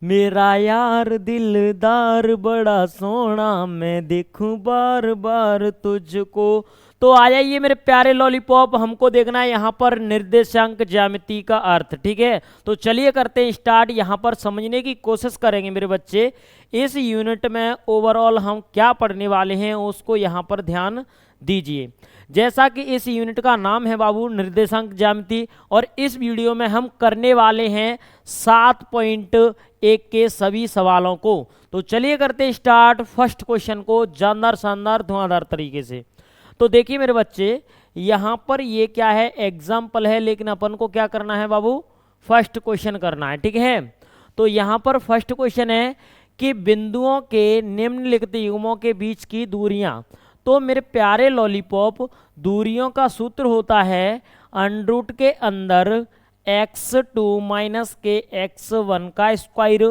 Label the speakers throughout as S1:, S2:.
S1: मेरा यार दिलदार बड़ा सोना, मैं देखूं बार बार तुझको। तो आ जाइए मेरे प्यारे लॉलीपॉप, हमको देखना है यहाँ पर निर्देशांक ज्यामिति का अर्थ। ठीक है, तो चलिए करते हैं स्टार्ट। यहाँ पर समझने की कोशिश करेंगे मेरे बच्चे। इस यूनिट में ओवरऑल हम क्या पढ़ने वाले हैं उसको यहाँ पर ध्यान दीजिए। जैसा कि इस यूनिट का नाम है बाबू निर्देशांक ज्यामिति, और इस वीडियो में हम करने वाले हैं 7.1 के सभी सवालों को। तो चलिए करते हैं स्टार्ट फर्स्ट क्वेश्चन को जानदार शानदार धुआंधार तरीके से। तो देखिए मेरे बच्चे, यहाँ पर ये क्या है, एग्जाम्पल है, लेकिन अपन को क्या करना है बाबू, फर्स्ट क्वेश्चन करना है। ठीक है, तो यहाँ पर फर्स्ट क्वेश्चन है कि बिंदुओं के निम्नलिखित युग्मों के बीच की दूरियां। तो मेरे प्यारे लॉलीपॉप, दूरियों का सूत्र होता है अंडरूट के अंदर x2 माइनस के x1 का square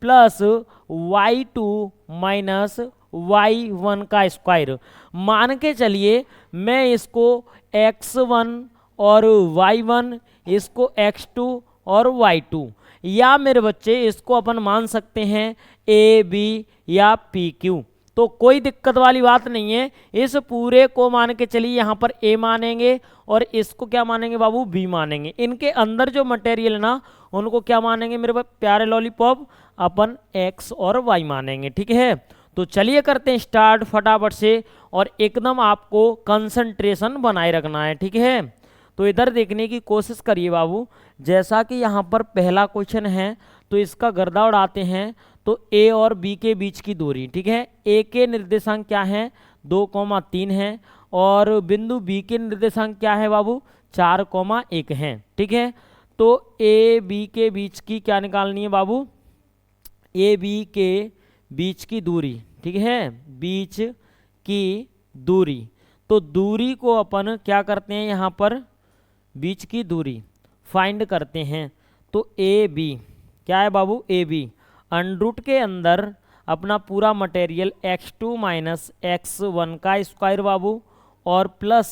S1: plus y2 minus y1 का स्क्वायर। मान के चलिए मैं इसको x1 और y1, इसको x2 और y2, या मेरे बच्चे इसको अपन मान सकते हैं a b या p q। तो कोई दिक्कत वाली बात नहीं है, इस पूरे को मान के चलिए यहाँ पर a मानेंगे और इसको क्या मानेंगे बाबू, b मानेंगे। इनके अंदर जो मटेरियल है ना उनको क्या मानेंगे मेरे प्यारे लॉलीपॉप, अपन x और y मानेंगे। ठीक है, तो चलिए करते हैं स्टार्ट फटाफट से, और एकदम आपको कंसंट्रेशन बनाए रखना है। ठीक है, तो इधर देखने की कोशिश करिए बाबू। जैसा कि यहाँ पर पहला क्वेश्चन है तो इसका गर्दा उड़ाते हैं। तो ए और बी के बीच की दूरी, ठीक है, ए के निर्देशांक क्या है, 2,3 है, और बिंदु बी के निर्देशांक क्या है बाबू, 4,1 है। ठीक है, तो ए बी के बीच की क्या निकालनी है बाबू, ए बी के बीच की दूरी। ठीक है, बीच की दूरी। तो दूरी को अपन क्या करते हैं, यहाँ पर बीच की दूरी फाइंड करते हैं। तो ए बी क्या है बाबू, ए बी अंडरूट के अंदर अपना पूरा मटेरियल x2 माइनस x1 का स्क्वायर बाबू, और प्लस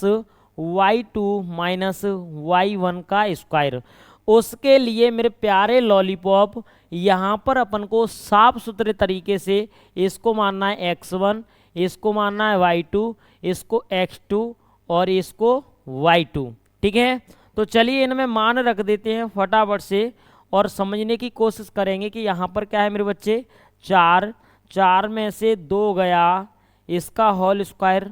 S1: y2 माइनस y1 का स्क्वायर। उसके लिए मेरे प्यारे लॉलीपॉप, यहाँ पर अपन को साफ सुथरे तरीके से इसको मानना है x1, इसको मानना है y2, इसको x2 और इसको y2। ठीक है, तो चलिए इनमें मान रख देते हैं फटाफट से, और समझने की कोशिश करेंगे कि यहाँ पर क्या है मेरे बच्चे, 4, 4 में से 2 गया इसका होल स्क्वायर,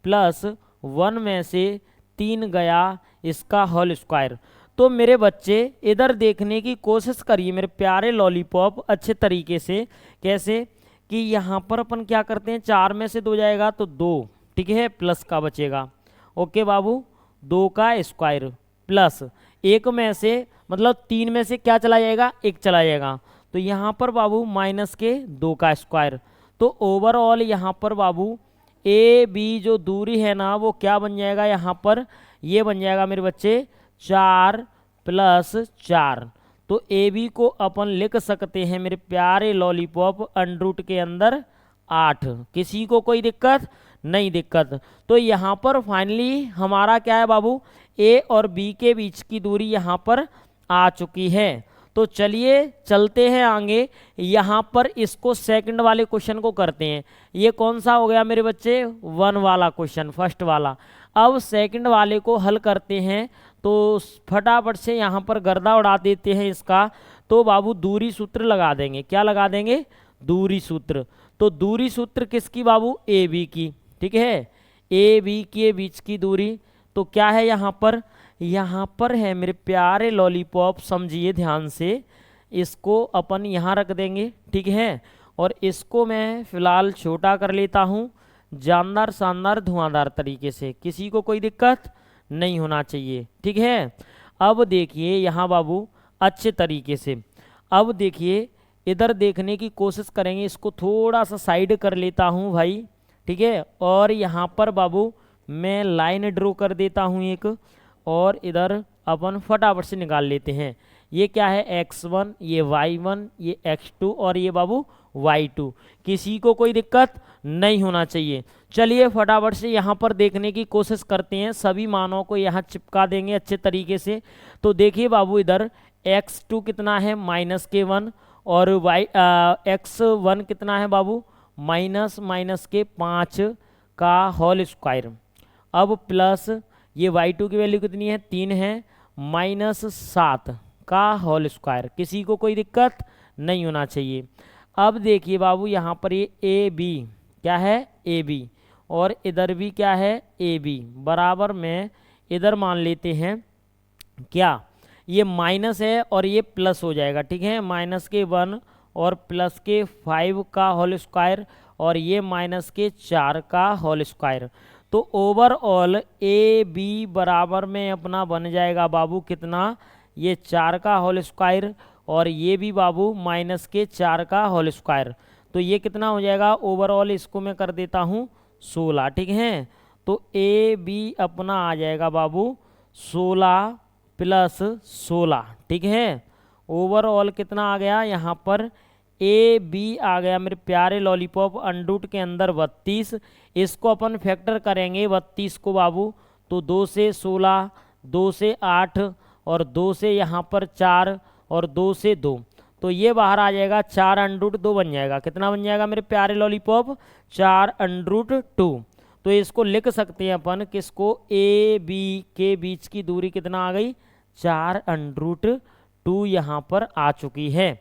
S1: प्लस 1 में से 3 गया इसका होल स्क्वायर। तो मेरे बच्चे इधर देखने की कोशिश करिए मेरे प्यारे लॉलीपॉप अच्छे तरीके से। कैसे कि यहाँ पर अपन क्या करते हैं, 4 में से 2 जाएगा तो 2, ठीक है, प्लस का बचेगा। ओके बाबू, 2 का स्क्वायर प्लस 1 में से, मतलब 3 में से क्या चला जाएगा, 1 चला जाएगा। तो यहाँ पर बाबू माइनस के 2 का स्क्वायर। तो ओवरऑल यहाँ पर बाबू ए बी जो दूरी है ना वो क्या बन जाएगा, यहाँ पर ये बन जाएगा मेरे बच्चे 4 प्लस 4। तो ए बी को अपन लिख सकते हैं मेरे प्यारे लॉलीपॉप अंडरूट के अंदर 8। किसी को कोई दिक्कत नहीं, दिक्कत। तो यहाँ पर फाइनली हमारा क्या है बाबू, ए और बी के बीच की दूरी यहाँ पर आ चुकी है। तो चलिए चलते हैं आगे, यहाँ पर इसको सेकंड वाले क्वेश्चन को करते हैं। ये कौन सा हो गया मेरे बच्चे, 1 वाला क्वेश्चन, फर्स्ट वाला। अब सेकंड वाले को हल करते हैं, तो फटाफट से यहाँ पर गर्दा उड़ा देते हैं इसका। तो बाबू दूरी सूत्र लगा देंगे, क्या लगा देंगे, दूरी सूत्र। तो दूरी सूत्र किसकी बाबू, ए बी की। ठीक है, ए बी के बीच की दूरी तो क्या है यहाँ पर है मेरे प्यारे लॉलीपॉप, समझिए ध्यान से, इसको अपन यहाँ रख देंगे। ठीक है, और इसको मैं फिलहाल छोटा कर लेता हूँ जानदार शानदार धुआंधार तरीके से, किसी को कोई दिक्कत नहीं होना चाहिए। ठीक है, अब देखिए यहाँ बाबू अच्छे तरीके से, अब देखिए इधर देखने की कोशिश करेंगे। इसको थोड़ा सा साइड कर लेता हूँ भाई। ठीक है, और यहाँ पर बाबू मैं लाइन ड्रॉ कर देता हूँ एक, और इधर अपन फटाफट से निकाल लेते हैं। ये क्या है, x1, ये y1, ये x2 और ये बाबू y2। किसी को कोई दिक्कत नहीं होना चाहिए। चलिए फटाफट से यहाँ पर देखने की कोशिश करते हैं, सभी मानों को यहाँ चिपका देंगे अच्छे तरीके से। तो देखिए बाबू इधर x2 कितना है, -k1, और वाई x1 कितना है बाबू, माइनस माइनस के 5 का होल स्क्वायर। अब प्लस ये y2 की वैल्यू कितनी है, 3 है, माइनस 7 का होल स्क्वायर। किसी को कोई दिक्कत नहीं होना चाहिए। अब देखिए बाबू यहाँ पर ये ए बी क्या है, ए बी, और इधर भी क्या है, ए बी, बराबर में इधर मान लेते हैं क्या, ये माइनस है और ये प्लस हो जाएगा, ठीक है, माइनस के 1 और प्लस के 5 का होल स्क्वायर, और ये माइनस के 4 का होल स्क्वायर। तो ओवरऑल ए बी बराबर में अपना बन जाएगा बाबू कितना, ये 4 का होल स्क्वायर, और ये भी बाबू माइनस के 4 का होल स्क्वायर। तो ये कितना हो जाएगा ओवरऑल, इसको मैं कर देता हूँ 16, ठीक है। तो ए बी अपना आ जाएगा बाबू 16 प्लस 16, ठीक है। ओवरऑल कितना आ गया यहाँ पर, ए बी आ गया मेरे प्यारे लॉलीपॉप अंडरूट के अंदर 32। इसको अपन फैक्टर करेंगे 32 को बाबू, तो 2 से 16, 2 से 8, और 2 से यहाँ पर 4, और 2 से 2, तो ये बाहर आ जाएगा 4√2 बन जाएगा। कितना बन जाएगा मेरे प्यारे लॉलीपॉप, 4√2। तो इसको लिख सकते हैं अपन किसको, ए बी के बीच की दूरी कितना आ गई, 4√2 यहाँ पर आ चुकी है।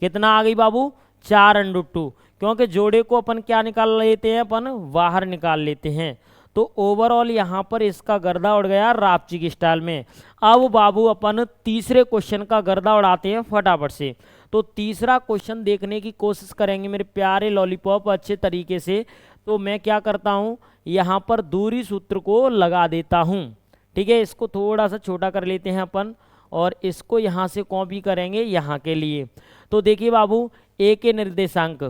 S1: कितना आ गई बाबू, 4√2, क्योंकि जोड़े को अपन क्या निकाल लेते हैं, अपन बाहर निकाल लेते हैं। तो ओवरऑल यहाँ पर इसका गर्दा उड़ गया रापची की स्टाइल में। अब बाबू अपन तीसरे क्वेश्चन का गर्दा उड़ाते हैं फटाफट से। तो तीसरा क्वेश्चन देखने की कोशिश करेंगे मेरे प्यारे लॉलीपॉप अच्छे तरीके से। तो मैं क्या करता हूँ, यहाँ पर दूरी सूत्र को लगा देता हूँ, ठीक है। इसको थोड़ा सा छोटा कर लेते हैं अपन, और इसको यहाँ से कॉपी करेंगे यहाँ के लिए। तो देखिए बाबू, ए के निर्देशांक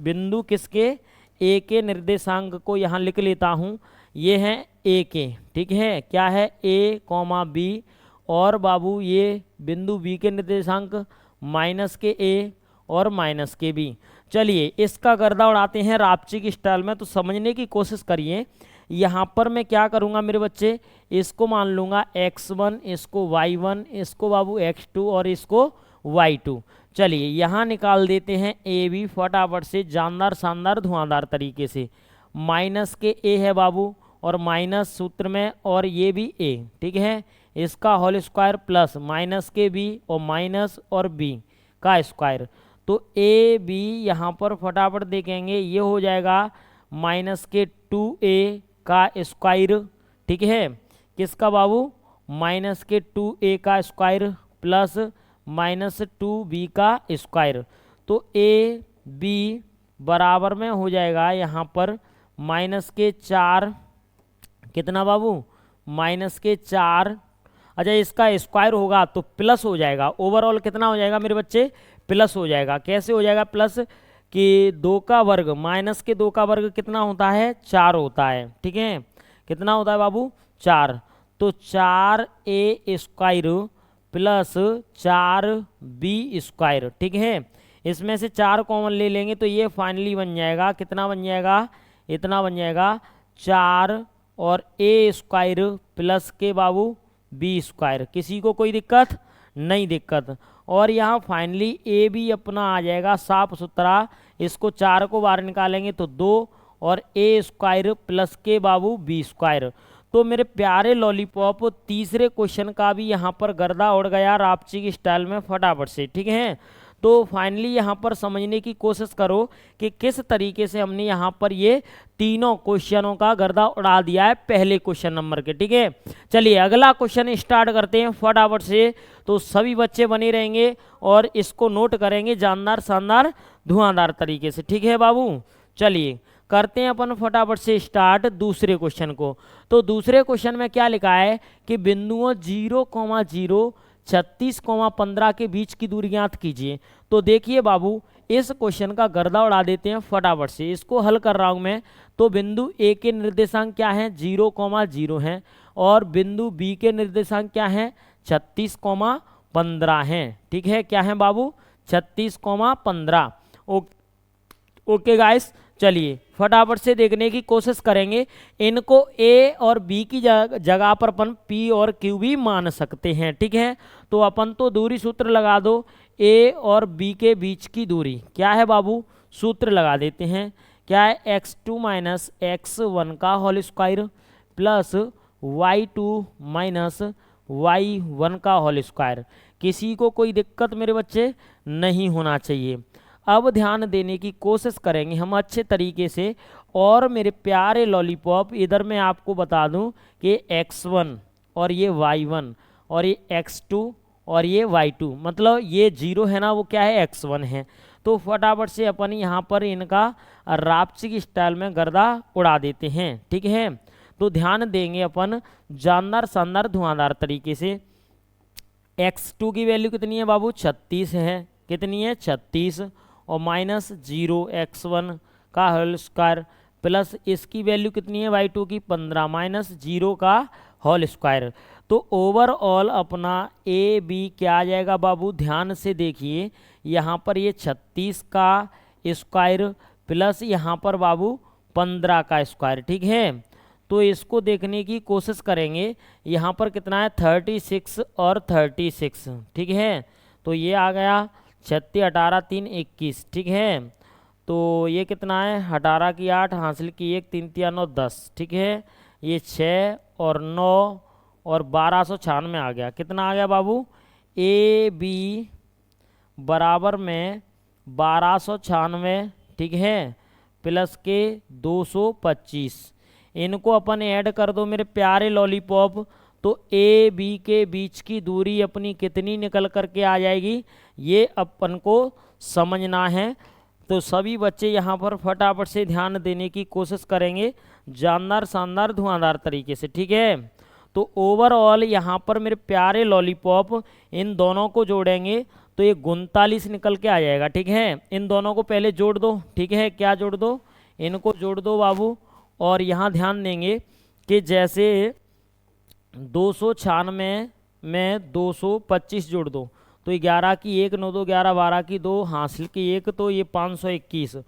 S1: बिंदु किसके, ए के निर्देशांक को यहाँ लिख लेता हूँ, ये है ए के, ठीक है, क्या है ए कॉमा बी, और बाबू ये बिंदु बी के निर्देशांक माइनस के ए और माइनस के बी। चलिए इसका गर्दा उड़ाते हैं रापची की स्टाइल में। तो समझने की कोशिश करिए। यहाँ पर मैं क्या करूँगा मेरे बच्चे, इसको मान लूँगा x1, इसको y1, इसको बाबू x2 और इसको y2। चलिए यहाँ निकाल देते हैं ए बी फटाफट से, जानदार शानदार धुआंधार तरीके से। माइनस के ए है बाबू, और माइनस सूत्र में, और ये भी ए, ठीक है, इसका होल स्क्वायर प्लस माइनस के बी और माइनस और बी का स्क्वायर। तो ए बी यहाँ पर फटाफट देखेंगे, ये हो जाएगा माइनस के 2a का स्क्वायर, ठीक है, किसका बाबू, माइनस के 2a का स्क्वायर प्लस माइनस 2b का स्क्वायर। तो ए बी बराबर में हो जाएगा यहाँ पर माइनस के 4, कितना बाबू, माइनस के 4। अच्छा इसका स्क्वायर होगा तो प्लस हो जाएगा, ओवरऑल कितना हो जाएगा मेरे बच्चे, प्लस हो जाएगा। कैसे हो जाएगा प्लस, कि 2 का वर्ग माइनस के 2 का वर्ग कितना होता है, 4 होता है, ठीक है, कितना होता है बाबू, 4। तो 4a square plus 4b square, ठीक है, इसमें से 4 कॉमन ले लेंगे तो ये फाइनली बन जाएगा, कितना बन जाएगा, इतना बन जाएगा 4 और a स्क्वायर प्लस के बाबू b स्क्वायर। किसी को कोई दिक्कत नहीं, दिक्कत। और यहाँ फाइनली ए भी अपना आ जाएगा साफ सुथरा, इसको 4 को बाहर निकालेंगे तो 2 और a स्क्वायर प्लस के बाबू b स्क्वायर। तो मेरे प्यारे लॉलीपॉप तीसरे क्वेश्चन का भी यहाँ पर गर्दा उड़ गया रापची की स्टाइल में फटाफट से, ठीक है। तो फाइनली यहाँ पर समझने की कोशिश करो कि किस तरीके से हमने यहाँ पर ये तीनों क्वेश्चनों का गर्दा उड़ा दिया है पहले क्वेश्चन नंबर के, ठीक है। चलिए अगला क्वेश्चन स्टार्ट करते हैं फटाफट से। तो सभी बच्चे बने रहेंगे और इसको नोट करेंगे जानदार शानदार धुआंधार तरीके से, ठीक है बाबू। चलिए करते हैं अपन फटाफट से स्टार्ट दूसरे क्वेश्चन को। तो दूसरे क्वेश्चन में क्या लिखा है कि बिंदुओं 0,0 36,15 के बीच की दूरी ज्ञात कीजिए। तो देखिए बाबू इस क्वेश्चन का गर्दा उड़ा देते हैं फटाफट से, इसको हल कर रहा हूं मैं। तो बिंदु ए के निर्देशांक क्या है, 0,0 हैं, और बिंदु बी के निर्देशांक क्या है, 36,15 हैं, ठीक है, क्या है बाबू, 36,15। ओके गाइस, चलिए फटाफट से देखने की कोशिश करेंगे। इनको ए और बी की जगह पर अपन पी और क्यू भी मान सकते हैं, ठीक है। तो अपन तो दूरी सूत्र लगा दो, ए और बी के बीच की दूरी क्या है बाबू, सूत्र लगा देते हैं। क्या है, x2 माइनस x1 का whole square plus y2 minus y1 का होल स्क्वायर। किसी को कोई दिक्कत मेरे बच्चे नहीं होना चाहिए। अब ध्यान देने की कोशिश करेंगे हम अच्छे तरीके से। और मेरे प्यारे लॉलीपॉप, इधर मैं आपको बता दूं कि x1 और ये y1 और ये x2 और ये y2, मतलब ये 0 है ना, वो क्या है, x1 है। तो फटाफट से अपन यहाँ पर इनका रापची स्टाइल में गर्दा उड़ा देते हैं, ठीक है। तो ध्यान देंगे अपन जानदार शानदार धुआंधार तरीके से। x2 की वैल्यू कितनी है बाबू, 36 है। कितनी है, 36। और माइनस 0 x1 का होल स्क्वायर प्लस इसकी वैल्यू कितनी है y2 की, 15 माइनस 0 का होल स्क्वायर। तो ओवरऑल अपना ए बी क्या आ जाएगा बाबू, ध्यान से देखिए। यहाँ पर ये 36 का स्क्वायर प्लस यहाँ पर बाबू 15 का स्क्वायर, ठीक है। तो इसको देखने की कोशिश करेंगे। यहाँ पर कितना है, 36 और 36, ठीक है। तो ये आ गया 36 18 3 21, ठीक है। तो ये कितना है, 18 की 8 हासिल की 1 3 3 9 10, ठीक है। ये 6 और 9 और 1296 आ गया। कितना आ गया बाबू, ए बी बराबर में 1296, ठीक है, प्लस के 225। इनको अपन ऐड कर दो मेरे प्यारे लॉलीपॉप। तो ए बी के बीच की दूरी अपनी कितनी निकल करके आ जाएगी, ये अपन को समझना है। तो सभी बच्चे यहाँ पर फटाफट से ध्यान देने की कोशिश करेंगे जानदार शानदार धुआंधार तरीके से, ठीक है। तो ओवरऑल यहाँ पर मेरे प्यारे लॉलीपॉप इन दोनों को जोड़ेंगे तो ये 39 निकल के आ जाएगा, ठीक है। इन दोनों को पहले जोड़ दो, ठीक है। क्या जोड़ दो, इनको जोड़ दो बाबू। और यहाँ ध्यान देंगे कि जैसे 296 में 225 जोड़ दो तो 11 की 1 9 2 11 12 की 2 हासिल की 1, तो ये 521।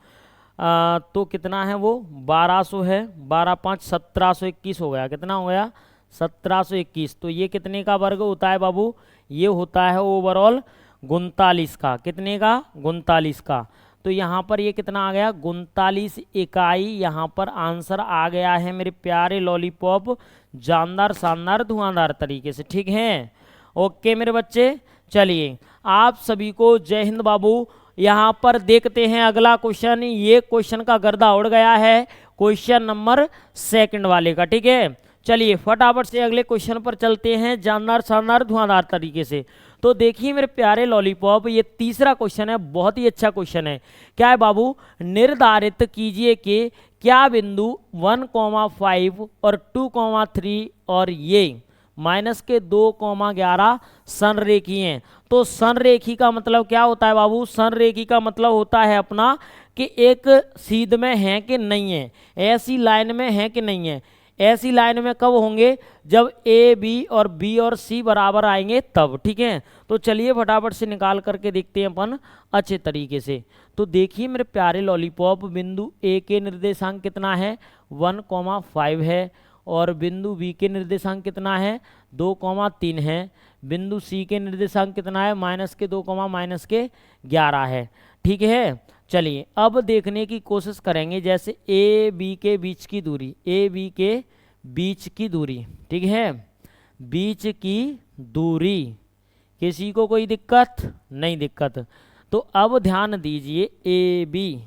S1: तो कितना है वो, 1200 है। 12 5 1721 हो गया। कितना हो गया, 1721। तो ये कितने का वर्ग होता है बाबू, ये होता है ओवरऑल 39 का। कितने का, 39 का। तो यहाँ पर ये कितना आ गया, 39 इकाई यहाँ पर आंसर आ गया है मेरे प्यारे लॉलीपॉप, जानदार शानदार धुआंधार तरीके से, ठीक है। ओके मेरे बच्चे, चलिए आप सभी को जय हिंद बाबू। यहाँ पर देखते हैं अगला क्वेश्चन। ये क्वेश्चन का गर्दा उड़ गया है, क्वेश्चन नंबर 2 वाले का, ठीक है। चलिए फटाफट से अगले क्वेश्चन पर चलते हैं जानदार शानदार धुआंधार तरीके से। तो देखिए मेरे प्यारे लॉलीपॉप, ये तीसरा क्वेश्चन है, बहुत ही अच्छा क्वेश्चन है। क्या है बाबू, निर्धारित कीजिए कि क्या बिंदु 1,5 और 2,3 और ये माइनस के 2,11 संरेखी हैं। तो संरेखी का मतलब क्या होता है बाबू, संरेखी का मतलब होता है अपना कि एक सीध में है कि नहीं है, ऐसी लाइन में है कि नहीं है। ऐसी लाइन में कब होंगे, जब ए बी और बी और सी बराबर आएंगे तब, ठीक है। तो चलिए फटाफट से निकाल करके देखते हैं अपन अच्छे तरीके से। तो देखिए मेरे प्यारे लॉलीपॉप, बिंदु ए के निर्देशांक कितना है, 1,5 है। और बिंदु बी के निर्देशांक कितना है, 2,3 है। बिंदु सी के निर्देशांक कितना है, -2, है, ठीक है। चलिए अब देखने की कोशिश करेंगे जैसे ए बी के बीच की दूरी, ए बी के बीच की दूरी, ठीक है, बीच की दूरी। किसी को कोई दिक्कत नहीं, दिक्कत। तो अब ध्यान दीजिए, ए बी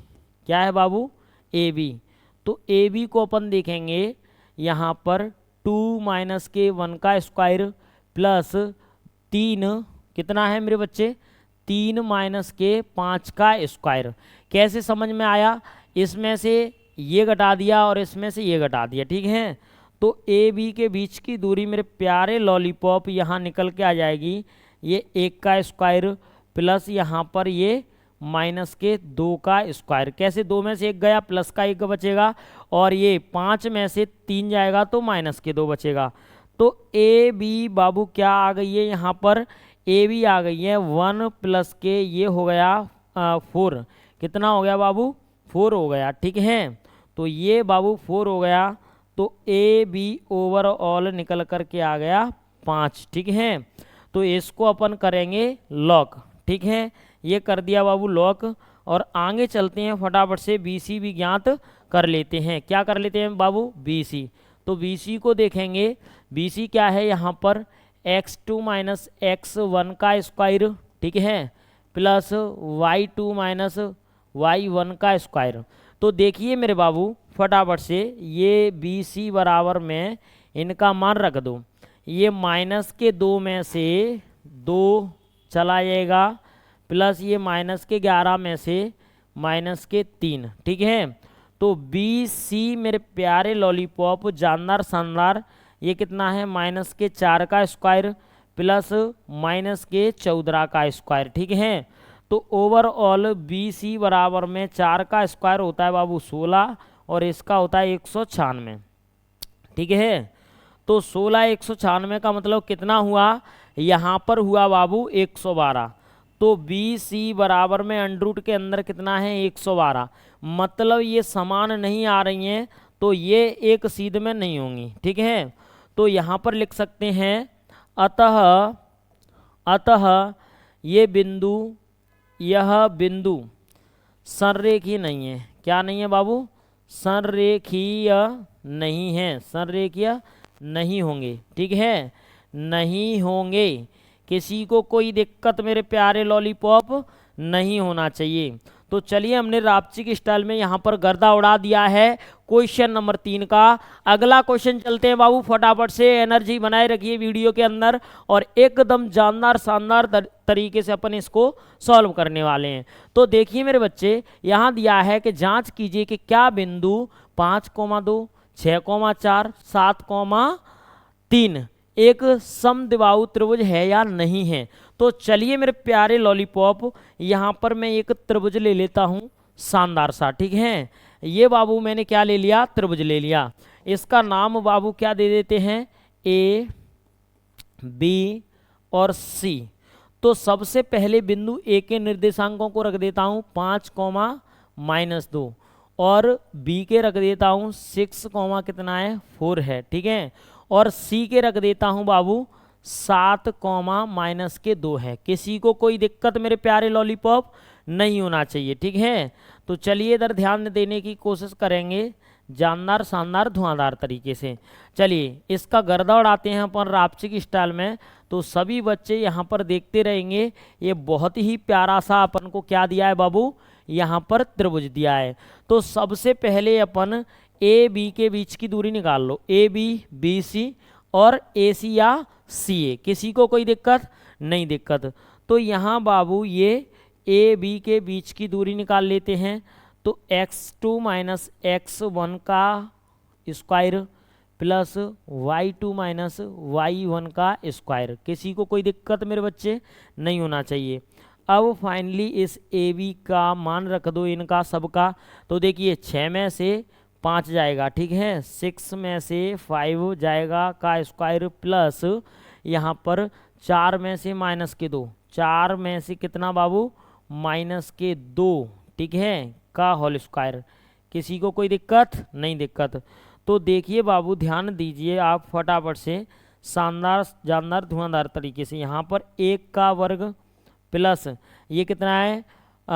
S1: क्या है बाबू, ए बी। तो ए बी को अपन देखेंगे यहाँ पर 2 माइनस के 1 का स्क्वायर प्लस 3, कितना है मेरे बच्चे, 3 माइनस के 5 का स्क्वायर। कैसे समझ में आया, इसमें से ये घटा दिया और इसमें से ये घटा दिया, ठीक है। तो ए बी के बीच की दूरी मेरे प्यारे लॉलीपॉप यहाँ निकल के आ जाएगी, ये 1 का स्क्वायर प्लस यहाँ पर ये माइनस के 2 का स्क्वायर। कैसे, 2 में से 1 गया, प्लस का 1 बचेगा, और ये 5 में से 3 जाएगा तो माइनस के 2 बचेगा। तो ए बी बाबू क्या आ गई है यहाँ पर, ए बी आ गई है 1 प्लस के ये हो गया 4। कितना हो गया बाबू, 4 हो गया, ठीक है। तो ये बाबू 4 हो गया। तो ए बी ओवरऑल निकल कर के आ गया 5, ठीक है। तो इसको अपन करेंगे लॉक, ठीक है, ये कर दिया बाबू लॉक। और आगे चलते हैं फटाफट से, BC भी ज्ञात कर लेते हैं। क्या कर लेते हैं बाबू? BC। तो BC को देखेंगे, BC क्या है यहाँ पर, x2 माइनस x1 का स्क्वायर, ठीक है, प्लस y2 माइनस y1 का स्क्वायर। तो देखिए मेरे बाबू फटाफट से, ये BC बराबर में इनका मान रख दो। ये माइनस के 2 में से 2 चला जाएगा, प्लस ये माइनस के 11 में से माइनस के 3, ठीक है। तो BC मेरे प्यारे लॉलीपॉप जानदार शानदार, ये कितना है, माइनस के 4 का स्क्वायर प्लस माइनस के 14 का स्क्वायर, ठीक है। तो ओवरऑल BC बराबर में 4 का स्क्वायर होता है बाबू 16 और इसका होता है 196, ठीक है। तो 16 196 का मतलब कितना हुआ, यहाँ पर हुआ बाबू 112। तो BC बराबर में अंडर के अंदर कितना है, 112। मतलब ये समान नहीं आ रही हैं, तो ये एक सीध में नहीं होंगी, ठीक है। तो यहाँ पर लिख सकते हैं अतः यह बिंदु संरेखीय नहीं है। क्या नहीं है बाबू? संरेखीय नहीं है, संरेखीय नहीं होंगे, ठीक है, नहीं होंगे। किसी को कोई दिक्कत मेरे प्यारे लॉलीपॉप नहीं होना चाहिए। तो चलिए, हमने रापची की स्टाइल में यहाँ पर गर्दा उड़ा दिया है क्वेश्चन नंबर 3 का। अगला क्वेश्चन चलते हैं बाबू, फटाफट से एनर्जी बनाए रखिए वीडियो के अंदर और एकदम जानदार शानदार तरीके से अपन इसको सॉल्व करने वाले हैं। तो देखिए मेरे बच्चे, यहाँ दिया है कि जांच कीजिए कि क्या बिंदु 5,2, 6,4, 7,3 एक समद्विबाहु त्रिभुज है या नहीं है। तो चलिए मेरे प्यारे लॉलीपॉप, यहाँ पर मैं एक त्रिभुज ले लेता हूँ शानदार सा, ठीक है। ये बाबू मैंने क्या ले लिया, त्रिभुज ले लिया। इसका नाम बाबू क्या दे देते हैं, A, B और C। तो सबसे पहले बिंदु A के निर्देशांकों को रख देता हूँ 5,-2 और B के रख देता हूँ 6, कितना है 4 है, ठीक है। और C के रख देता हूँ बाबू 7,-2 है। किसी को कोई दिक्कत मेरे प्यारे लॉलीपॉप नहीं होना चाहिए, ठीक है। तो चलिए इधर ध्यान देने की कोशिश करेंगे जानदार शानदार धुआंधार तरीके से। चलिए इसका गर्दा उड़ाते हैं अपन रापची की स्टाइल में। तो सभी बच्चे यहाँ पर देखते रहेंगे। ये बहुत ही प्यारा सा अपन को क्या दिया है बाबू, यहाँ पर त्रिभुज दिया है। तो सबसे पहले अपन AB के बीच की दूरी निकाल लो, AB, BC और AC या CA। किसी को कोई दिक्कत नहीं दिक्कत। तो यहाँ बाबू ये AB के बीच की दूरी निकाल लेते हैं। तो x2 माइनस x1 का square plus y2 minus y1 का स्क्वायर। किसी को कोई दिक्कत मेरे बच्चे नहीं होना चाहिए। अब फाइनली इस AB का मान रख दो इनका सबका। तो देखिए 6 में से 5 जाएगा, ठीक है, 6 में से 5 जाएगा का स्क्वायर प्लस यहाँ पर 4 में से माइनस के 2, 4 में से कितना बाबू माइनस के 2, ठीक है, का होल स्क्वायर। किसी को कोई दिक्कत नहीं दिक्कत। तो देखिए बाबू ध्यान दीजिए आप फटाफट से शानदार जानदार धुआंधार तरीके से। यहाँ पर 1 का वर्ग प्लस ये कितना है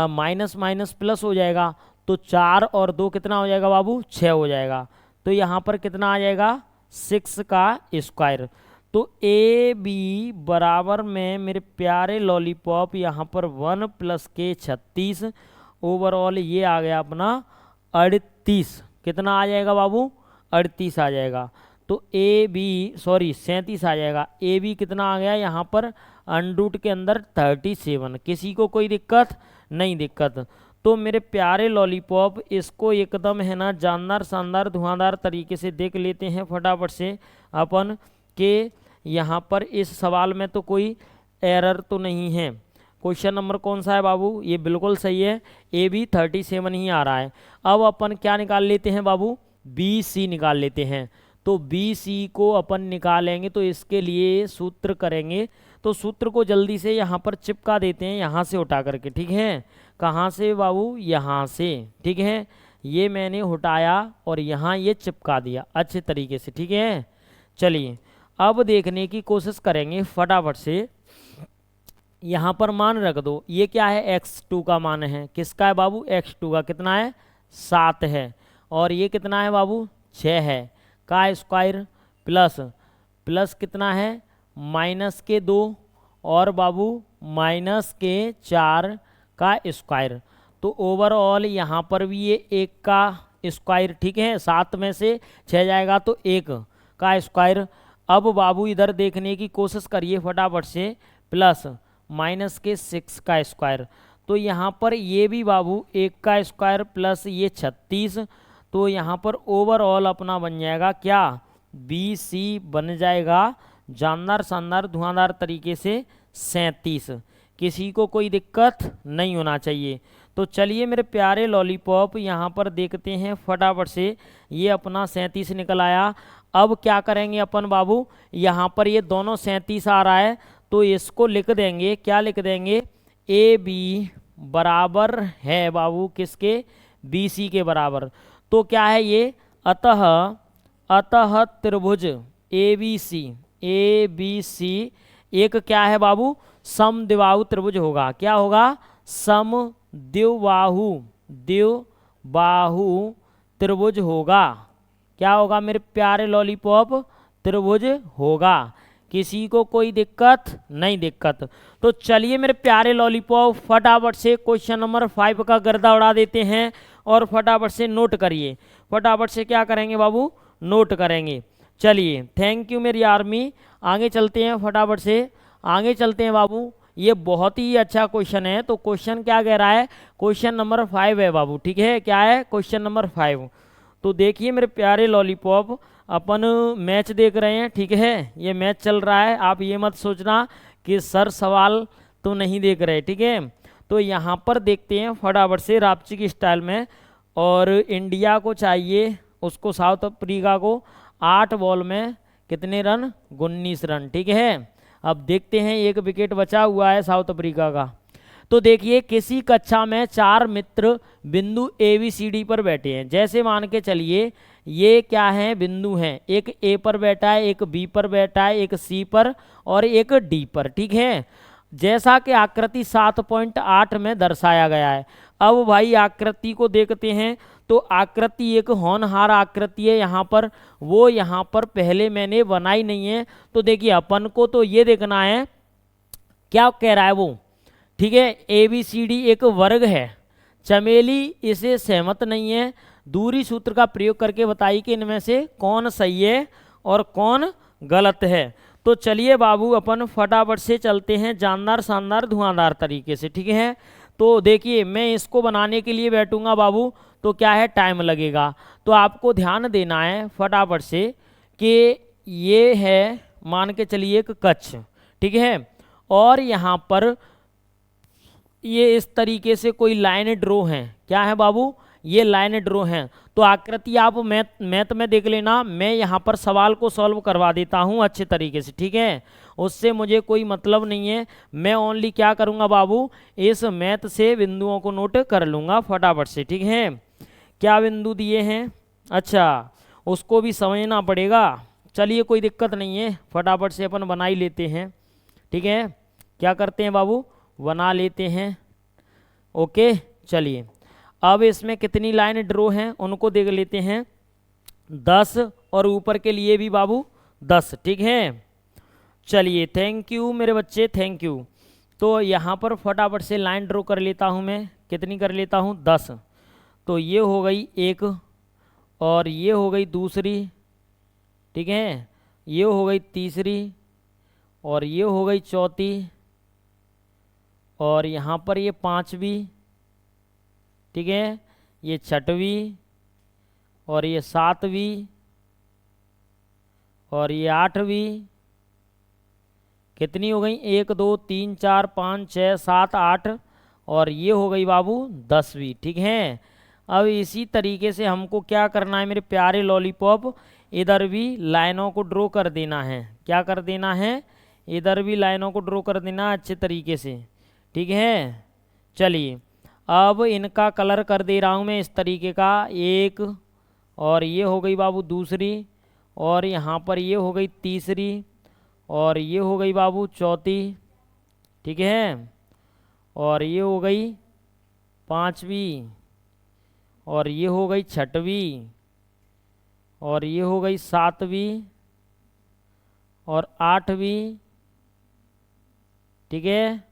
S1: माइनस माइनस प्लस हो जाएगा। तो 4 और 2 कितना हो जाएगा बाबू 6 हो जाएगा। तो यहाँ पर कितना आ जाएगा 6 का स्क्वायर। तो AB बराबर में मेरे प्यारे लॉलीपॉप यहाँ पर 1 प्लस के 36, ओवरऑल ये आ गया अपना 38। कितना आ जाएगा बाबू 38 आ जाएगा। तो AB 37 आ जाएगा। AB कितना आ गया यहाँ पर अंडरूट के अंदर 37। किसी को कोई दिक्कत नहीं दिक्कत। तो मेरे प्यारे लॉलीपॉप इसको एकदम है ना जानदार शानदार धुआंधार तरीके से देख लेते हैं फटाफट से अपन के यहाँ पर इस सवाल में तो कोई एरर तो नहीं है। क्वेश्चन नंबर कौन सा है बाबू, ये बिल्कुल सही है, AB 37 ही आ रहा है। अब अपन क्या निकाल लेते हैं बाबू, BC निकाल लेते हैं। तो BC को अपन निकालेंगे तो इसके लिए सूत्र करेंगे। तो सूत्र को जल्दी से यहाँ पर चिपका देते हैं यहाँ से उठा करके, ठीक है। कहाँ से बाबू, यहाँ से, ठीक है। ये मैंने हटाया और यहाँ ये चिपका दिया अच्छे तरीके से, ठीक है। चलिए अब देखने की कोशिश करेंगे फटाफट से। यहाँ पर मान रख दो, ये क्या है x2 का मान है, किसका है बाबू, x2 का, कितना है 7 है, और ये कितना है बाबू 6 है का स्क्वायर, प्लस प्लस कितना है -2 और बाबू -4 का स्क्वायर। तो ओवरऑल यहाँ पर भी ये 1 का स्क्वायर, ठीक है, 7 में से 6 जाएगा तो 1 का स्क्वायर। अब बाबू इधर देखने की कोशिश करिए फटाफट से, प्लस -6 का स्क्वायर, तो यहाँ पर ये भी बाबू 1 का स्क्वायर प्लस ये 36, तो यहाँ पर ओवरऑल अपना बन जाएगा क्या, BC बन जाएगा जानदार शानदार धुआंधार तरीके से 37। किसी को कोई दिक्कत नहीं होना चाहिए। तो चलिए मेरे प्यारे लॉलीपॉप यहाँ पर देखते हैं फटाफट से, ये अपना 37 निकल आया। अब क्या करेंगे अपन बाबू, यहाँ पर ये दोनों 37 आ रहा है तो इसको लिख देंगे, क्या लिख देंगे, AB बराबर है बाबू किसके, BC के बराबर। तो क्या है ये, अतः त्रिभुज ABC एक क्या है बाबू, समद्विबाहु त्रिभुज होगा। क्या होगा, द्विबाहु त्रिभुज होगा। क्या होगा मेरे प्यारे लॉलीपॉप, त्रिभुज होगा। किसी को कोई दिक्कत नहीं दिक्कत। तो चलिए मेरे प्यारे लॉलीपॉप फटाफट से क्वेश्चन नंबर 5 का गर्दा उड़ा देते हैं और फटाफट से नोट करिए। फटाफट से क्या करेंगे बाबू, नोट करेंगे। चलिए थैंक यू मेरी आर्मी, आगे चलते हैं फटाफट से, आगे चलते हैं बाबू। ये बहुत ही अच्छा क्वेश्चन है। तो क्वेश्चन क्या कह रहा है, क्वेश्चन नंबर 5 है बाबू, ठीक है, क्या है क्वेश्चन नंबर 5। तो देखिए मेरे प्यारे लॉलीपॉप, अपन मैच देख रहे हैं, ठीक है, ये मैच चल रहा है। आप ये मत सोचना कि सर सवाल तो नहीं देख रहे, ठीक है। तो यहाँ पर देखते हैं फटाफट से रापची की स्टाइल में। और इंडिया को चाहिए, उसको साउथ अफ्रीका को 8 बॉल में कितने रन, 19 रन, ठीक है। अब देखते हैं, एक विकेट बचा हुआ है साउथ अफ्रीका का। तो देखिए किसी कक्षा में 4 मित्र बिंदु ABCD पर बैठे हैं। जैसे मान के चलिए ये क्या है, बिंदु हैं, एक A पर बैठा है, एक B पर बैठा है, एक C पर और एक D पर, ठीक है। जैसा कि आकृति 7.8 में दर्शाया गया है। अब भाई आकृति को देखते हैं, तो आकृति एक होनहार आकृति है यहाँ पर, वो यहाँ पर पहले मैंने बनाई नहीं है। तो देखिए अपन को तो ये देखना है क्या कह रहा है वो, ठीक है। ABCD एक वर्ग है, चमेली इसे सहमत नहीं है। दूरी सूत्र का प्रयोग करके बताइए कि इनमें से कौन सही है और कौन गलत है। तो चलिए बाबू अपन फटाफट से चलते हैं जानदार शानदार धुआंधार तरीके से, ठीक है। तो देखिए मैं इसको बनाने के लिए बैठूंगा बाबू, तो क्या है टाइम लगेगा। तो आपको ध्यान देना है फटाफट से कि ये है, मान के चलिए एक कच्छ, ठीक है, और यहाँ पर ये इस तरीके से कोई लाइन ड्रॉ है। क्या है बाबू, ये लाइन ड्रॉ हैं। तो आकृति आप मैथ में देख लेना, मैं यहाँ पर सवाल को सॉल्व करवा देता हूँ अच्छे तरीके से, ठीक है। उससे मुझे कोई मतलब नहीं है, मैं ओनली क्या करूँगा बाबू, इस मैथ से बिंदुओं को नोट कर लूँगा फटाफट से, ठीक है। क्या बिंदु दिए हैं, अच्छा उसको भी समझना पड़ेगा। चलिए कोई दिक्कत नहीं है, फटाफट से अपन बना ही लेते हैं, ठीक है। क्या करते हैं बाबू, बना लेते हैं, ओके। चलिए अब इसमें कितनी लाइन ड्रॉ हैं उनको देख लेते हैं, 10 और ऊपर के लिए भी बाबू 10, ठीक है। चलिए थैंक यू मेरे बच्चे, थैंक यू। तो यहाँ पर फटाफट से लाइन ड्रॉ कर लेता हूँ मैं, कितनी कर लेता हूँ, 10। तो ये हो गई एक, और ये हो गई दूसरी, ठीक है, ये हो गई तीसरी, और ये हो गई चौथी, और यहाँ पर ये 5वीं, ठीक है, ये 6वीं, और ये 7वीं, और ये 8वीं। कितनी हो गई, 1 2 3 4 5 6 7 8, और ये हो गई बाबू 10वीं, ठीक है। अब इसी तरीके से हमको क्या करना है मेरे प्यारे लॉलीपॉप, इधर भी लाइनों को ड्रॉ कर देना है। क्या कर देना है, इधर भी लाइनों को ड्रॉ कर देना अच्छे तरीके से, ठीक है। चलिए अब इनका कलर कर दे रहा हूँ मैं इस तरीके का, एक, और ये हो गई बाबू दूसरी, और यहाँ पर ये हो गई तीसरी, और ये हो गई बाबू चौथी, ठीक है, और ये हो गई 5वीं, और ये हो गई 6वीं, और ये हो गई 7वीं और 8वीं, ठीक है,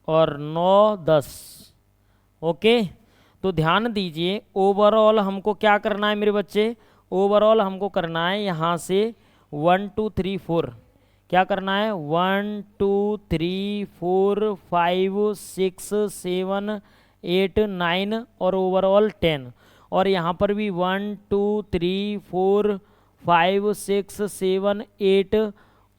S1: और 9, 10। ओके, तो ध्यान दीजिए ओवरऑल हमको क्या करना है मेरे बच्चे, ओवरऑल हमको करना है यहाँ से 1 2 3 4, क्या करना है 1 2 3 4 5 6 7 8 9 और ओवरऑल 10, और यहाँ पर भी 1 2 3 4 5 6 7 8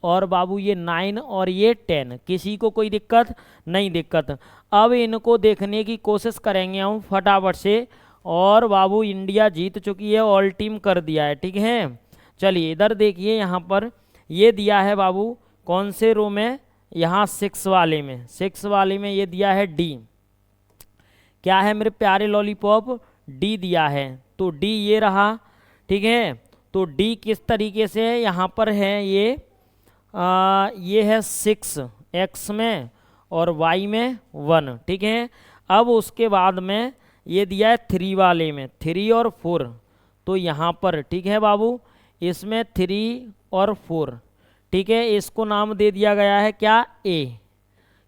S1: और बाबू ये 9 और ये 10। किसी को कोई दिक्कत नहीं? दिक्कत। अब इनको देखने की कोशिश करेंगे हम फटाफट से, और बाबू इंडिया जीत चुकी है, ऑल टीम कर दिया है, ठीक है। चलिए इधर देखिए, यहाँ पर ये दिया है बाबू कौन से रो में, यहाँ 6 वाले में, 6 वाले में ये दिया है डी। क्या है मेरे प्यारे लॉलीपॉप? डी दिया है, तो डी ये रहा, ठीक है। तो डी किस तरीके से है, यहाँ पर है ये है 6 एक्स में और वाई में 1, ठीक है। अब उसके बाद में ये दिया है 3 वाले में 3 और 4, तो यहाँ पर ठीक है बाबू, इसमें 3 और 4, ठीक है, इसको नाम दे दिया गया है क्या, ए।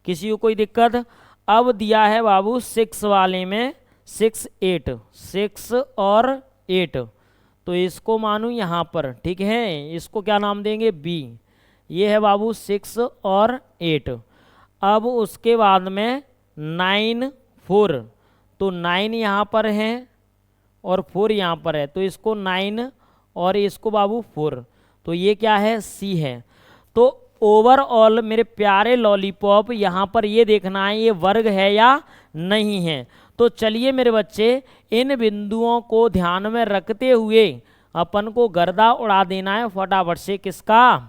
S1: किसी को कोई दिक्कत? अब दिया है बाबू 6 वाले में 6 8, 6 और 8, तो इसको मानूं यहाँ पर, ठीक है, इसको क्या नाम देंगे, बी। ये है बाबू 6 और 8। अब उसके बाद में 9 4, तो 9 यहाँ पर है और 4 यहाँ पर है, तो इसको 9 और इसको बाबू 4, तो ये क्या है, सी है। तो ओवरऑल मेरे प्यारे लॉलीपॉप यहाँ पर ये देखना है ये वर्ग है या नहीं है। तो चलिए मेरे बच्चे, इन बिंदुओं को ध्यान में रखते हुए अपन को गर्दा उड़ा देना है फटाफट से। किसका?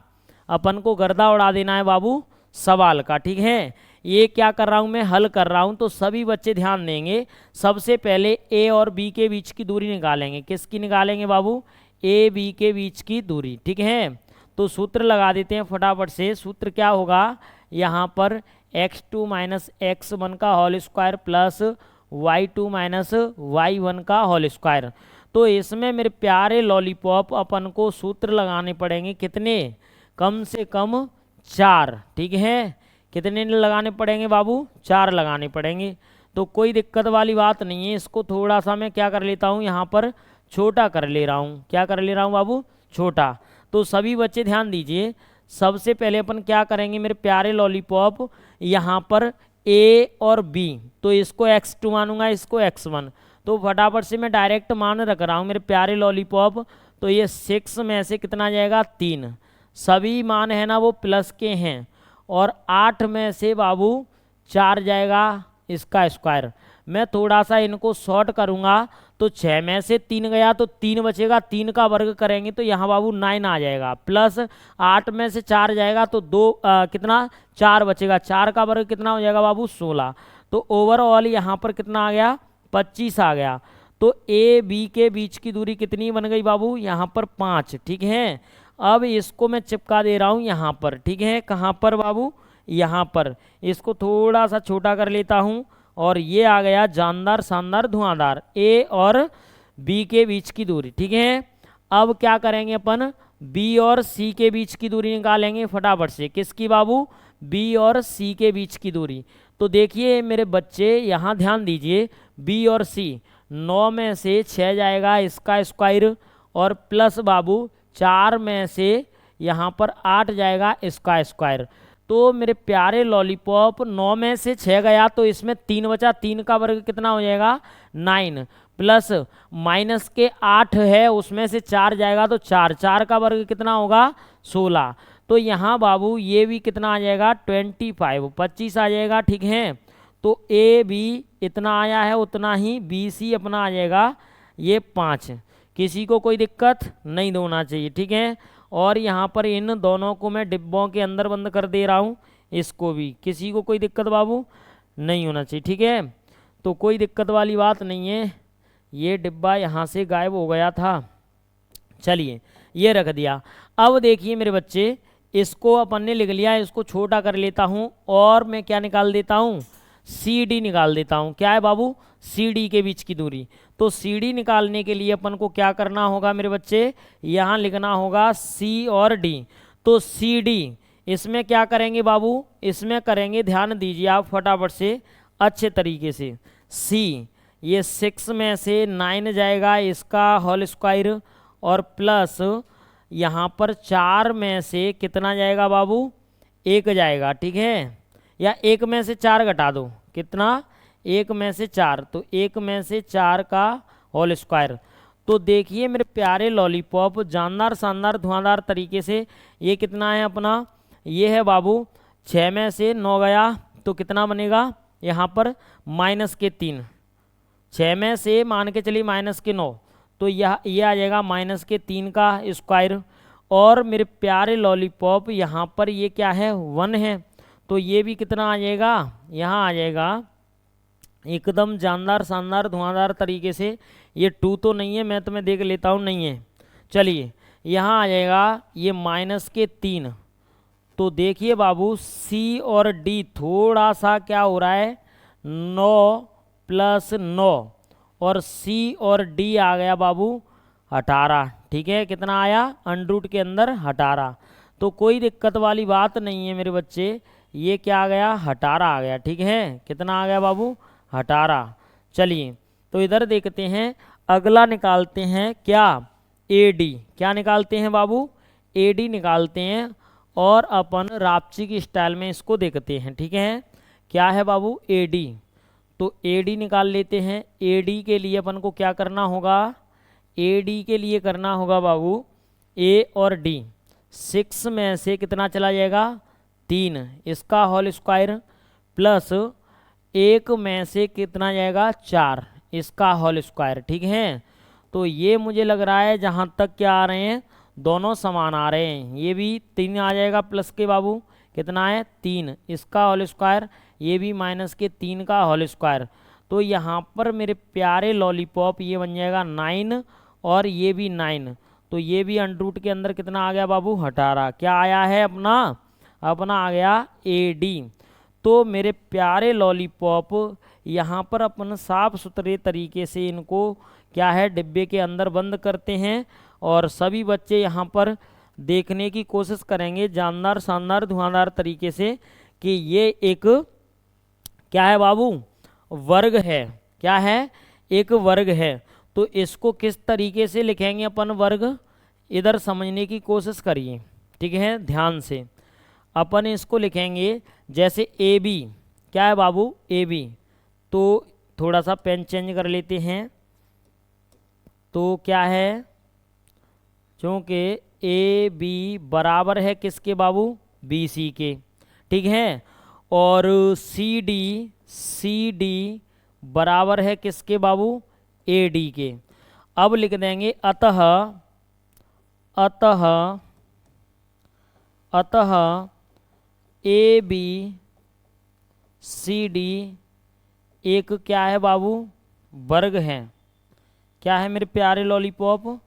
S1: अपन को गर्दा उड़ा देना है बाबू सवाल का, ठीक है। ये क्या कर रहा हूँ मैं, हल कर रहा हूँ, तो सभी बच्चे ध्यान देंगे। सबसे पहले ए और बी के बीच की दूरी निकालेंगे। किसकी निकालेंगे बाबू? ए बी के बीच की दूरी, ठीक है। तो सूत्र लगा देते हैं फटाफट से। सूत्र क्या होगा यहाँ पर, x2 माइनस x1 का whole square plus y2 minus y1 का होल स्क्वायर। तो इसमें मेरे प्यारे लॉलीपॉप अपन को सूत्र लगाने पड़ेंगे कितने, कम से कम 4, ठीक है। कितने लगाने पड़ेंगे बाबू? 4 लगाने पड़ेंगे। तो कोई दिक्कत वाली बात नहीं है। इसको थोड़ा सा मैं क्या कर लेता हूँ, यहाँ पर छोटा कर ले रहा हूँ। क्या कर ले रहा हूँ बाबू? छोटा। तो सभी बच्चे ध्यान दीजिए, सबसे पहले अपन क्या करेंगे मेरे प्यारे लॉलीपॉप, यहाँ पर ए और बी, तो इसको x2 मानूंगा, इसको x1, तो फटाफट से मैं डायरेक्ट मान रख रहा हूँ मेरे प्यारे लॉलीपॉप। तो ये 6 में से कितना जाएगा, 3, सभी मान है ना वो प्लस के हैं, और 8 में से बाबू 4 जाएगा इसका स्क्वायर। मैं थोड़ा सा इनको शॉर्ट करूँगा, तो 6 में से 3 गया तो 3 बचेगा, 3 का वर्ग करेंगे तो यहाँ बाबू 9 आ जाएगा, प्लस 8 में से 4 जाएगा तो कितना, 4 बचेगा, 4 का वर्ग कितना हो जाएगा बाबू, 16। तो ओवरऑल यहाँ पर कितना आ गया, 25 आ गया। तो ए बी के बीच की दूरी कितनी बन गई बाबू, यहाँ पर 5, ठीक है। अब इसको मैं चिपका दे रहा हूँ यहाँ पर, ठीक है। कहाँ पर बाबू? यहाँ पर। इसको थोड़ा सा छोटा कर लेता हूँ, और ये आ गया जानदार शानदार धुआंधार ए और बी के बीच की दूरी, ठीक है। अब क्या करेंगे अपन, बी और सी के बीच की दूरी निकालेंगे फटाफट से। किसकी बाबू? बी और सी के बीच की दूरी। तो देखिए मेरे बच्चे यहाँ ध्यान दीजिए, बी और सी, 9 में से 6 जाएगा इसका स्क्वायर, और प्लस बाबू 4 में से यहाँ पर 8 जाएगा इसका स्क्वायर। तो मेरे प्यारे लॉलीपॉप 9 में से 6 गया तो इसमें 3 बचा, 3 का वर्ग कितना हो जाएगा, 9, प्लस माइनस के 8 है उसमें से 4 जाएगा तो 4, 4 का वर्ग कितना होगा, 16। तो यहाँ बाबू ये भी कितना आ जाएगा, 25 आ जाएगा, ठीक है। तो ए बी इतना आया है, उतना ही बी सी अपना आ जाएगा ये 5। किसी को कोई दिक्कत नहीं होना चाहिए, ठीक है। और यहाँ पर इन दोनों को मैं डिब्बों के अंदर बंद कर दे रहा हूँ, इसको भी। किसी को कोई दिक्कत बाबू नहीं होना चाहिए, ठीक है। तो कोई दिक्कत वाली बात नहीं है। ये डिब्बा यहाँ से गायब हो गया था, चलिए ये रख दिया। अब देखिए मेरे बच्चे, इसको अपन ने लिख लिया, इसको छोटा कर लेता हूँ और मैं क्या निकाल देता हूँ, सी डी निकाल देता हूँ। क्या है बाबू, सी डी के बीच की दूरी। तो सी डी निकालने के लिए अपन को क्या करना होगा मेरे बच्चे, यहाँ लिखना होगा सी और डी। तो सी डी इसमें क्या करेंगे बाबू, इसमें करेंगे, ध्यान दीजिए आप फटाफट से अच्छे तरीके से। सी, ये 6 में से 9 जाएगा, इसका होल स्क्वायर, और प्लस यहाँ पर 4 में से कितना जाएगा बाबू, 1 जाएगा, ठीक है। या 1 में से 4 घटा दो, कितना, 1 में से 4, तो 1 में से 4 का होल स्क्वायर। तो देखिए मेरे प्यारे लॉलीपॉप, जानदार शानदार धुआंधार तरीके से ये कितना है अपना, ये है बाबू 6 में से 9 गया, तो कितना बनेगा यहाँ पर -3। 6 में से मान के चलिए -9, तो यह ये आ जाएगा -3 का स्क्वायर। और मेरे प्यारे लॉलीपॉप यहाँ पर ये क्या है, 1 है, तो ये भी कितना आ जाएगा, यहाँ आ जाएगा एकदम जानदार शानदार धुआंधार तरीके से। ये 2 तो नहीं है, मैं तुम्हें देख लेता हूँ, नहीं है। चलिए यहाँ आ जाएगा ये -3। तो देखिए बाबू सी और डी थोड़ा सा क्या हो रहा है, 9 + 9, और सी और डी आ गया बाबू 18, ठीक है। कितना आया, √ के अंदर 18। तो कोई दिक्कत वाली बात नहीं है मेरे बच्चे, ये क्या आ गया, 18 आ गया, ठीक है। कितना आ गया बाबू, 18। चलिए तो इधर देखते हैं, अगला निकालते हैं क्या, AD। क्या निकालते हैं बाबू, AD निकालते हैं, और अपन रापची की स्टाइल में इसको देखते हैं, ठीक है। क्या है बाबू, AD। तो AD निकाल लेते हैं। AD के लिए अपन को क्या करना होगा, AD के लिए करना होगा बाबू A और D। 6 में से कितना चला जाएगा, 3, इसका होल स्क्वायर, प्लस 1 में से कितना जाएगा, 4, इसका होल स्क्वायर, ठीक है। तो ये मुझे लग रहा है जहाँ तक क्या आ रहे हैं, दोनों समान आ रहे हैं। ये भी 3 आ जाएगा प्लस के बाबू, कितना है, 3, इसका होल स्क्वायर, ये भी -3 का होल स्क्वायर। तो यहाँ पर मेरे प्यारे लॉलीपॉप ये बन जाएगा 9, और ये भी 9, तो ये भी √ के अंदर कितना आ गया बाबू, 18। क्या आया है अपना, अपना आ गया AD। तो मेरे प्यारे लॉलीपॉप यहाँ पर अपन साफ सुथरे तरीके से इनको क्या है, डिब्बे के अंदर बंद करते हैं, और सभी बच्चे यहाँ पर देखने की कोशिश करेंगे जानदार शानदार धुआंधार तरीके से कि ये एक क्या है बाबू, वर्ग है। क्या है, एक वर्ग है। तो इसको किस तरीके से लिखेंगे अपन वर्ग, इधर समझने की कोशिश करिए, ठीक है, ध्यान से। अपन इसको लिखेंगे जैसे AB। क्या है बाबू, AB। तो थोड़ा सा पेन चेंज कर लेते हैं। तो क्या है, क्योंकि AB बराबर है किसके बाबू, BC के, ठीक है। और CD बराबर है किसके बाबू, AD के। अब लिख देंगे अतः ABCD एक क्या है बाबू, वर्ग है। क्या है मेरे प्यारे लॉलीपॉप,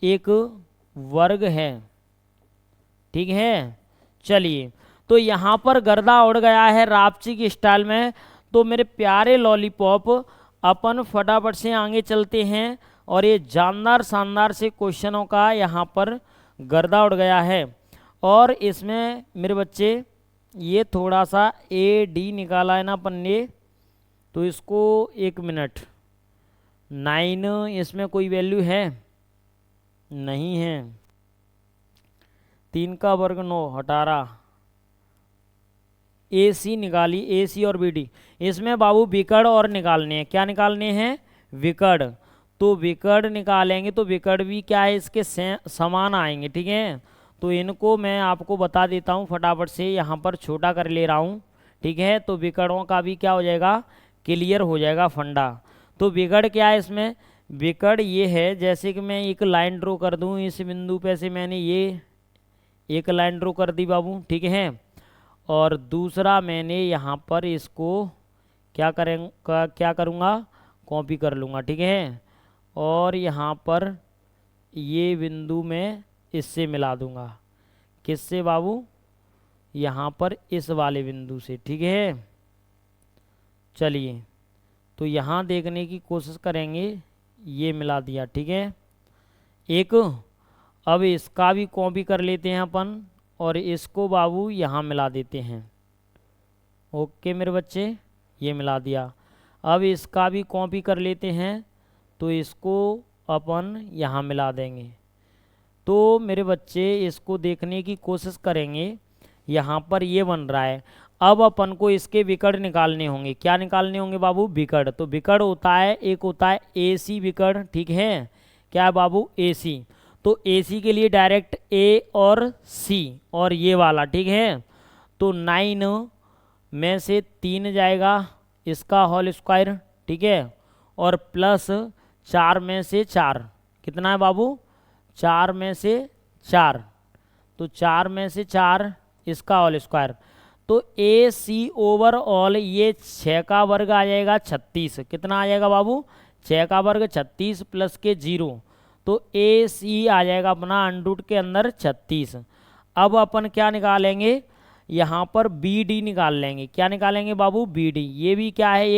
S1: एक वर्ग है, ठीक है। चलिए तो यहाँ पर गर्दा उड़ गया है रापची की स्टाइल में। तो मेरे प्यारे लॉलीपॉप अपन फटाफट से आगे चलते हैं, और ये जानदार शानदार से क्वेश्चनों का यहाँ पर गर्दा उड़ गया है। और इसमें मेरे बच्चे ये थोड़ा सा AD निकाला है ना अपन ने, तो इसको 1 मिनट, 9 इसमें कोई वैल्यू है नहीं है, 3 का वर्ग 9, 18। AC निकाली, AC और BD। इसमें बाबू विकर्ण और निकालने हैं। क्या निकालने हैं, विकर्ण। तो विकर्ण निकालेंगे तो विकर्ण भी क्या है, इसके समान आएंगे, ठीक है। तो इनको मैं आपको बता देता हूँ फटाफट से, यहाँ पर छोटा कर ले रहा हूँ, ठीक है। तो विकर्णों का भी क्या हो जाएगा, क्लियर हो जाएगा फंडा। तो विकर्ण क्या है इसमें, विकर्ण ये है, जैसे कि मैं एक लाइन ड्रॉ कर दूँ, इस बिंदु पे से मैंने ये एक लाइन ड्रॉ कर दी बाबू, ठीक है। और दूसरा मैंने यहाँ पर इसको क्या करूँगा, कॉपी कर लूँगा, ठीक है। और यहाँ पर ये बिंदु में इससे मिला दूँगा। किससे बाबू, यहाँ पर इस वाले बिंदु से, ठीक है। चलिए तो यहाँ देखने की कोशिश करेंगे, ये मिला दिया, ठीक है एक। अब इसका भी कॉपी कर लेते हैं अपन और इसको बाबू यहाँ मिला देते हैं। ओके मेरे बच्चे, ये मिला दिया। अब इसका भी कॉपी कर लेते हैं, तो इसको अपन यहाँ मिला देंगे। तो मेरे बच्चे इसको देखने की कोशिश करेंगे, यहाँ पर ये बन रहा है। अब अपन को इसके विकर्ण निकालने होंगे। क्या निकालने होंगे बाबू, विकर्ण। तो विकर्ण होता है, एक होता है AC विकर्ण, ठीक है। क्या है बाबू, AC। तो AC के लिए डायरेक्ट A और C और ये वाला, ठीक है। तो 9 में से 3 जाएगा इसका होल स्क्वायर, ठीक है। और प्लस 4 में से 4, कितना है बाबू, 4 में से 4, तो 4 में से 4 इसका होल स्क्वायर। तो AC ओवरऑल ये 6 का वर्ग आ जाएगा 36। कितना आ जाएगा बाबू, 6 का वर्ग 36 प्लस के 0, तो AC आ जाएगा अपना अंडरूट के अंदर 36। अब अपन क्या निकालेंगे, यहाँ पर BD निकाल लेंगे। क्या निकालेंगे बाबू, BD। ये भी क्या है,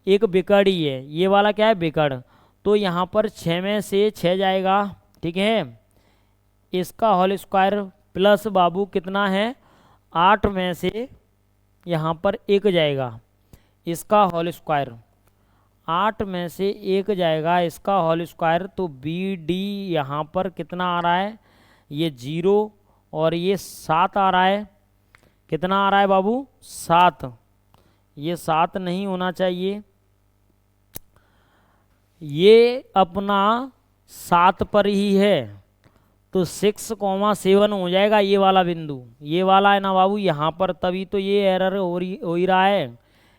S1: एक विकर्ण ही है, ये वाला क्या है, विकर्ण। तो यहाँ पर 6 में से 6 जाएगा, ठीक है, इसका होल स्क्वायर प्लस बाबू कितना है, 8 में से यहाँ पर 1 जाएगा इसका होल स्क्वायर, 8 में से 1 जाएगा इसका होल स्क्वायर। तो BD यहाँ पर कितना आ रहा है, ये 0 और ये 7 आ रहा है। कितना आ रहा है बाबू, 7। ये 7 नहीं होना चाहिए, ये अपना 7 पर ही है, तो 6,7 हो जाएगा ये वाला बिंदु। ये वाला है ना बाबू यहाँ पर, तभी तो ये एरर हो ही रहा है।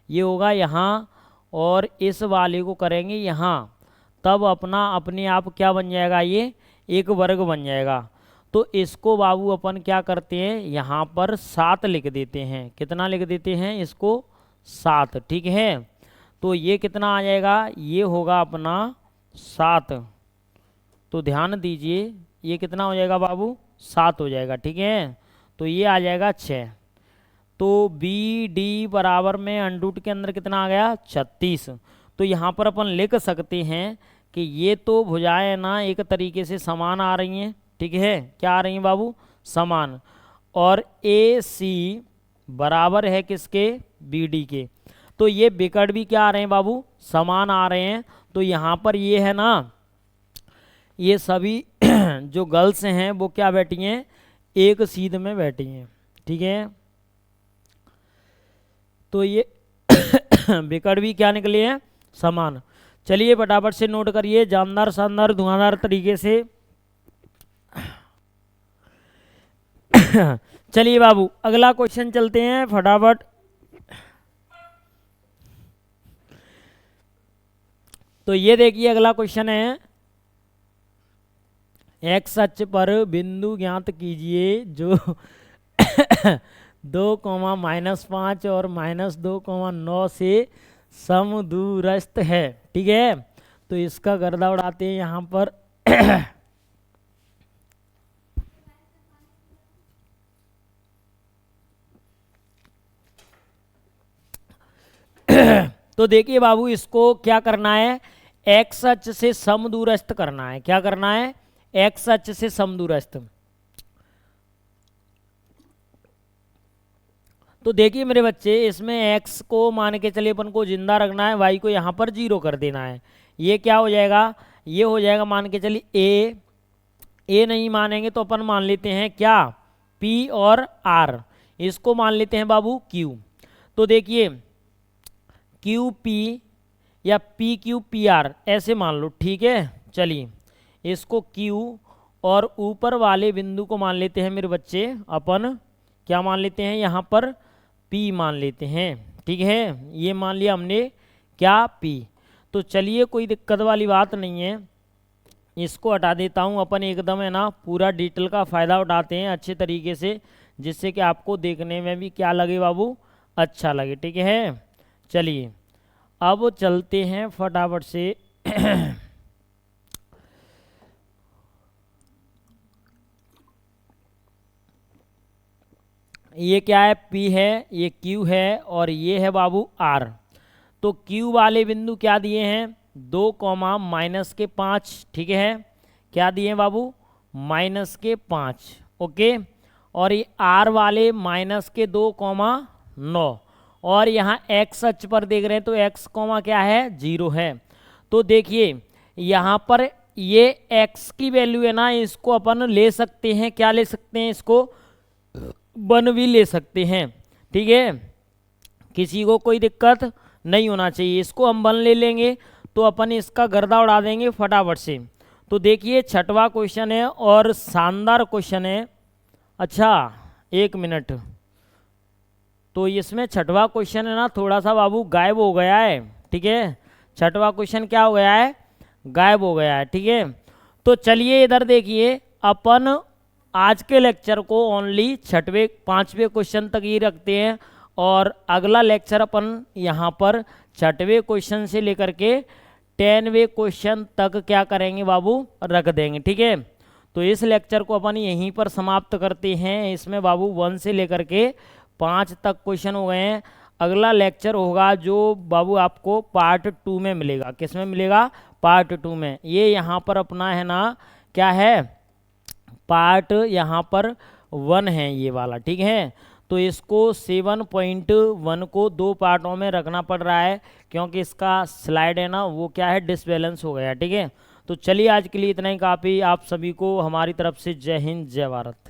S1: ये होगा यहाँ और इस वाले को करेंगे यहाँ, तब अपना अपने आप क्या बन जाएगा, ये एक वर्ग बन जाएगा। तो इसको बाबू अपन क्या करते हैं, यहाँ पर 7 लिख देते हैं। कितना लिख देते हैं इसको, 7, ठीक है। तो ये कितना आ जाएगा, ये होगा अपना 7। तो ध्यान दीजिए, ये कितना हो जाएगा बाबू, 7 हो जाएगा, ठीक है। तो ये आ जाएगा 6। तो BD बराबर में अंडरूट के अंदर कितना आ गया, 36। तो यहाँ पर अपन लिख सकते हैं कि ये तो भुजाएं ना एक तरीके से समान आ रही हैं, ठीक है। क्या आ रही हैं बाबू, समान। और AC बराबर है किसके, BD के। तो ये विकर्ण भी क्या आ रहे हैं बाबू, समान आ रहे हैं। तो यहाँ पर ये है ना, ये सभी जो गर्ल्स हैं वो क्या बैठी हैं, एक सीध में बैठी हैं, ठीक है। तो ये विकर्ण भी क्या निकले हैं, समान। चलिए फटाफट से नोट करिए, जानदार शानदार धुआंधार तरीके से। चलिए बाबू अगला क्वेश्चन चलते हैं फटाफट। तो ये देखिए अगला क्वेश्चन है, एक्स अक्ष पर बिंदु ज्ञात कीजिए जो 2,-5 और -2,9 से समदूरस्थ है, ठीक है। तो इसका गर्दा उड़ाते हैं यहाँ पर। तो देखिए बाबू इसको क्या करना है, एक्स अक्ष से समदूरस्थ करना है। क्या करना है, एक्स अक्ष से समदूरस्थ। तो देखिए मेरे बच्चे, इसमें x को मान के चलिए अपन को जिंदा रखना है, y को यहाँ पर 0 कर देना है। ये क्या हो जाएगा, ये हो जाएगा मान के चलिए a नहीं मानेंगे तो अपन मान लेते हैं क्या, p और r। इसको मान लेते हैं बाबू q। तो देखिए QP या PQPR ऐसे मान लो, ठीक है। चलिए इसको Q और ऊपर वाले बिंदु को मान लेते हैं मेरे बच्चे अपन, क्या मान लेते हैं यहाँ पर, P मान लेते हैं, ठीक है। ये मान लिया हमने क्या, P। तो चलिए कोई दिक्कत वाली बात नहीं है, इसको हटा देता हूँ। अपन एकदम है ना पूरा डिटेल का फ़ायदा उठाते हैं अच्छे तरीके से, जिससे कि आपको देखने में भी क्या लगे बाबू, अच्छा लगे, ठीक है। चलिए अब चलते हैं फटाफट से। ये क्या है, P है, ये Q है और ये है बाबू R। तो Q वाले बिंदु क्या दिए हैं, 2 कॉमा -5, ठीक है, क्या दिए हैं बाबू, -5, ओके। और ये R वाले -2 कॉमा 9, और यहाँ x अक्ष पर देख रहे हैं तो x कॉमा क्या है, 0 है। तो देखिए यहाँ पर ये x की वैल्यू है ना, इसको अपन ले सकते हैं, क्या ले सकते हैं, इसको 1 भी ले सकते हैं, ठीक है, किसी को कोई दिक्कत नहीं होना चाहिए। इसको हम 1 ले लेंगे तो अपन इसका गर्दा उड़ा देंगे फटाफट से। तो देखिए 6वां क्वेश्चन है और शानदार क्वेश्चन है। अच्छा 1 मिनट, तो इसमें 6वां क्वेश्चन है ना, थोड़ा सा बाबू गायब हो गया है, ठीक है, 6वां क्वेश्चन क्या हो गया है, गायब हो गया है, ठीक है। तो चलिए इधर देखिए, अपन आज के लेक्चर को ओनली 5वें क्वेश्चन तक ही रखते हैं, और अगला लेक्चर अपन यहाँ पर 6वें क्वेश्चन से लेकर के 10वें क्वेश्चन तक क्या करेंगे बाबू, रख देंगे, ठीक है। तो इस लेक्चर को अपन यहीं पर समाप्त करते हैं। इसमें बाबू 1 से लेकर के 5 तक क्वेश्चन हो गए हैं। अगला लेक्चर होगा जो बाबू आपको पार्ट 2 में मिलेगा। किस में मिलेगा, पार्ट 2 में। ये यहाँ पर अपना है ना, क्या है, पार्ट यहाँ पर 1 है ये वाला, ठीक है। तो इसको 7.1 को 2 पार्टों में रखना पड़ रहा है, क्योंकि इसका स्लाइड है ना वो क्या है, डिसबैलेंस हो गया, ठीक है। तो चलिए आज के लिए इतना ही काफ़ी। आप सभी को हमारी तरफ से जय हिंद जय भारत।